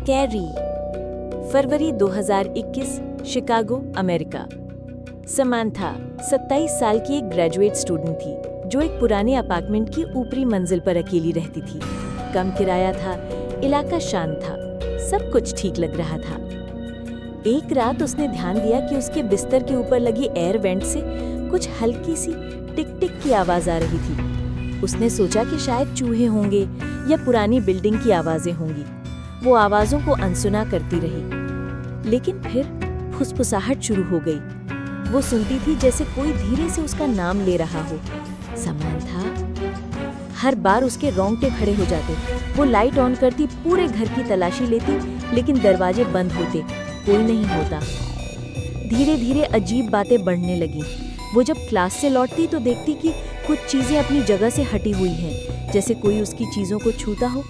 Scary. फरवरी 2021, Chicago, America. Samantha 27 साल की एक ग्रेजुएट स्टूडेंट थी जो एक पुराने अपार्टमेंट की ऊपरी मंजिल पर अकेली रहती थी। कम किराया था, इलाका शांत था, सब कुछ ठीक लग रहा था। एक रात उसने ध्यान दिया कि उसके बिस्तर के ऊपर लगी एयर वेंट से कुछ हल्की सी टिक टिक की आवाज आ रही थी। उसने सोचा कि शायद चूहे होंगे या पुरानी बिल्डिंग की आवाजें होंगी। वो आवाजों को अनसुना करती रही, लेकिन फिर फुसफुसाहट शुरू हो गई। वो सुनती थी जैसे कोई धीरे से उसका नाम ले रहा हो, समांथा। हर बार उसके रोंगटे खड़े हो जाते। वो लाइट ऑन करती, पूरे घर की तलाशी लेती, लेकिन दरवाजे बंद होते, कोई नहीं होता। धीरे धीरे अजीब बातें बढ़ने लगी। वो जब क्लास से लौटती तो देखती कि कुछ चीजें अपनी जगह से हटी हुई हैं, जैसे कोई उसकी चीजों को छूता हो,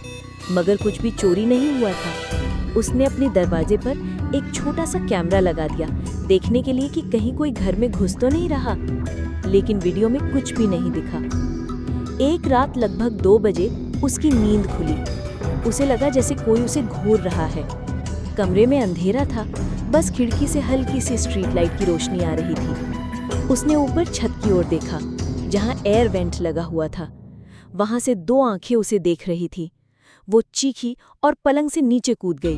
मगर कुछ भी चोरी नहीं हुआ था। उसने अपने दरवाजे पर एक छोटा सा कैमरा लगा दिया, देखने के लिए कि कहीं कोई घर में घुस तो नहीं रहा, लेकिन वीडियो में कुछ भी नहीं दिखा। एक रात लगभग 2 बजे उसकी नींद खुली। उसे लगा जैसे कोई उसे घूर रहा है। कमरे में अंधेरा था, बस खिड़की से हल्की सी स्ट्रीट लाइट की रोशनी आ रही थी। उसने ऊपर छत की ओर देखा, जहां एयर वेंट लगा हुआ था। वहां से 2 आंखें उसे देख रही थी। वो चीखी और पलंग से नीचे कूद गई।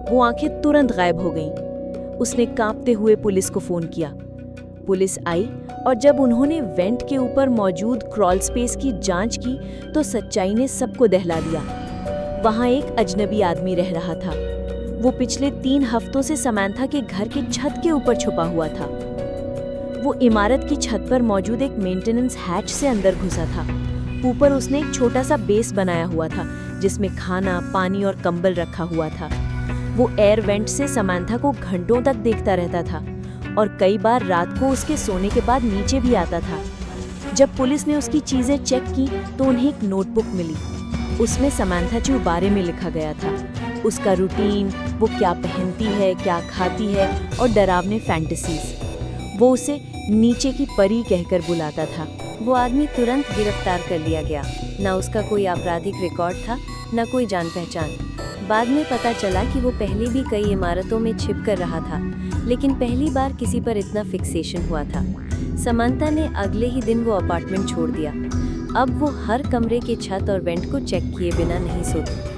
वो आंखें तुरंत गायब हो गईं। उसने कांपते हुए पुलिस को फोन किया। पुलिस आई और जब उन्होंने वेंट के ऊपर मौजूद क्रॉल स्पेस की जांच की तो सच्चाई ने सबको दहला दिया। वहां एक अजनबी आदमी रह रहा था। वो पिछले 3 हफ्तों से समांथा के घर के छत के ऊपर छुपा हुआ था। वो इमारत की छत पर मौजूद एक मेंटेनेंस हैच से अंदर घुसा था। ऊपर उसने एक छोटा सा बेस बनाया हुआ था, जिसमें खाना, पानी और कंबल रखा हुआ था। वो एयर वेंट से समांथा को घंटों तक देखता रहता था और कई बार रात को उसके सोने के बाद नीचे भी आता था। जब पुलिस ने उसकी चीजें चेक की तो उन्हें एक नोटबुक मिली। उसमें समांथा के बारे में लिखा गया था, उसका रूटीन, वो क्या पहनती है, क्या खाती है और डरावने फैंटेसीज। वो उसे नीचे की परी कहकर बुलाता था। वो आदमी तुरंत गिरफ्तार कर लिया गया। ना उसका कोई आपराधिक रिकॉर्ड था, न कोई जान पहचान। बाद में पता चला कि वो पहले भी कई इमारतों में छिप कर रहा था, लेकिन पहली बार किसी पर इतना फिक्सेशन हुआ था। समांथा ने अगले ही दिन वो अपार्टमेंट छोड़ दिया। अब वो हर कमरे के छत और वेंट को चेक किए बिना नहीं सोती।